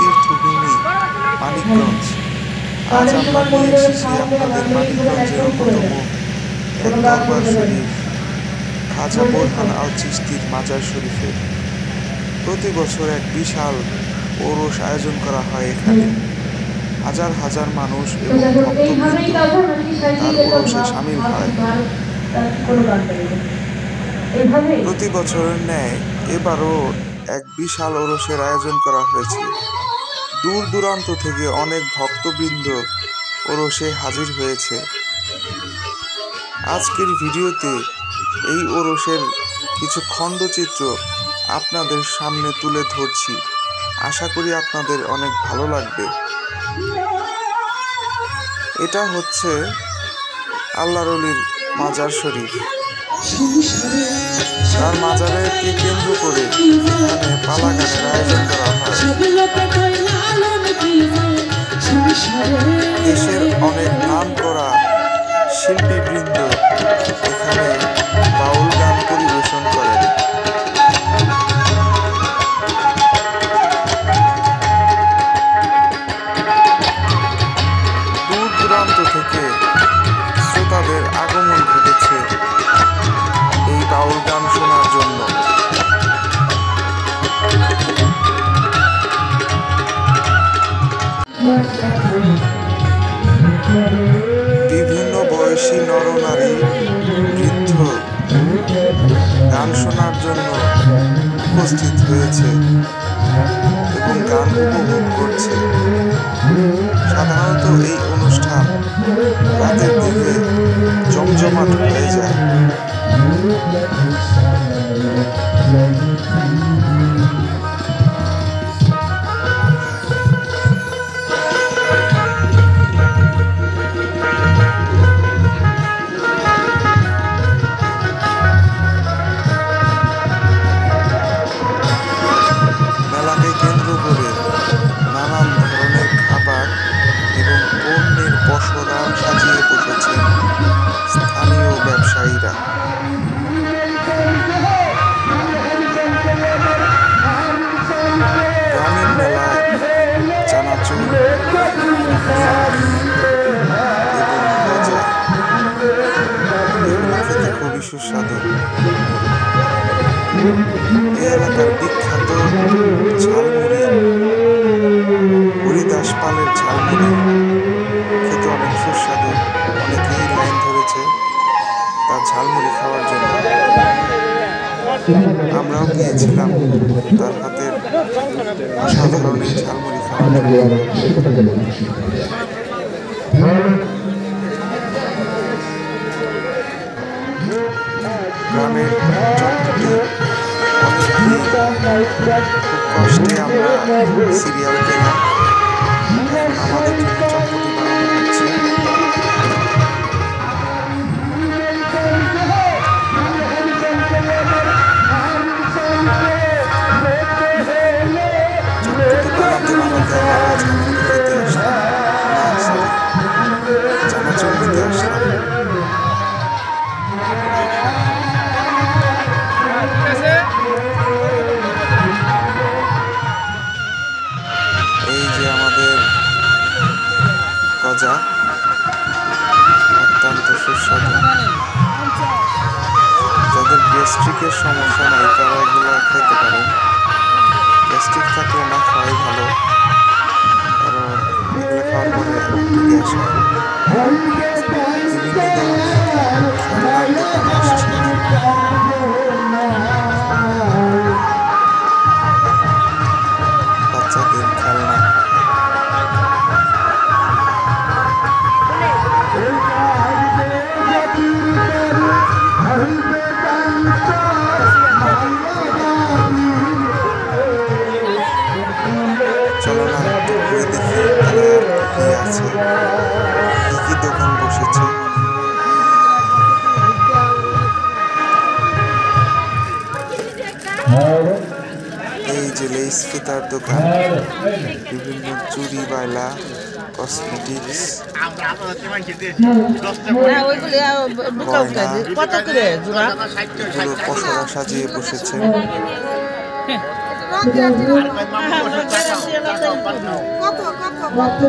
তীর্থভূমি মানিকগঞ্জ। আজ আমরা নিয়ে এসেছি আপনাদের মানিকগঞ্জের অন্যতম এক দরবার শরীফ খাজা বোরহান আল চিশতির মাজার শরীফে। প্রতি বছর এক বিশাল ওরস আয়োজন করা হয় এখানে। হাজার হাজার মানুষ এবং ভক্তবৃন্দ তার ওরসে সামিল হয়। প্রতি বছরের ন্যায় এবারও এক বিশাল ওরসের আয়োজন করা হয়েছে। দূর দূরান্ত থেকে অনেক ভক্তবৃন্দ ওরসে হাজির হয়েছে। আজকের ভিডিওতে এই ওরসের কিছু খণ্ডচিত্র আপনাদের সামনে তুলে ধরছি। আশা করি আপনাদের অনেক ভালো লাগবে। এটা হচ্ছে আল্লাহর ওলির মাজার শরীফ। তার মাজারকে কেন্দ্র করে এখানে পালা গানের আয়োজন করা হয়। দেশের অনেক নামকরা শিল্পীবৃন্দ এখানে বাউল গান পরিবেশন করেন। দূর দূরান্ত থেকে শ্রোতাদের আগমন ঘটেছে এই বাউল গান শোনার জন্য। বিভিন্ন বয়সী নরনারী বৃদ্ধ গান শোনার জন্য উপস্থিত হয়েছে এবং গান উপভোগ করছে। সাধারণত এই অনুষ্ঠান রাতের দিকে জমজমাট হয়ে যায়। মেলাকে কেন্দ্র করে নানান ধরনের খাবার এবং পণ্যের পসরা সাজিয়ে বসেছেন স্থানীয় ব্যবসায়ীরা। গ্রামীণ মেলায় চানাচুর এবং গজা এগুলো খেতে খুবই সুস্বাদু। এই এলাকার বিখ্যাত ঝালমুড়ি, হরিদাস পালের ঝালমুড়ি খেতে অনেক সুস্বাদু। অনেকেই লাইন ধরেছে তার ঝালমুড়ি খাওয়ার জন্য। আমরাও গিয়েছিলাম তার হাতের অসাধারণ এই ঝালমুড়ি খাওয়ার জন্য। গ্রামের চটপটি কষ্টে আমরা সিরিয়াল পেলাম। আমাদের জন্য চটপটি বানানো হচ্ছে। চটপটি বানাতে বানাতে আমরা ঝালমুড়ি খেতে আসলাম। চানাচুর নিতে আসলাম। এই যে আমাদের গজা অত্যন্ত সুস্বাদু। যাদের গ্যাস্ট্রিকের সমস্যা নাই তারা এগুলো খেতে পারেন। গ্যাস্ট্রিক থাকলে না খাওয়াই ভালো, কারণ এগুলো খাওয়ার পরে একটু গ্যাস হয়। বিভিন্ন ধরনের খেলনার দোকান আসছে। বাচ্চাদের খেলনা। চলো না একটু ঘুরে দেখি কি আছে, কি কি দোকান বসেছে। এই যে লেস ফিতার দোকান, বিভিন্ন চুড়ি বাইলা, কসমেটিক্স, এগুলো পসরা সাজিয়ে বসেছে। রক্ত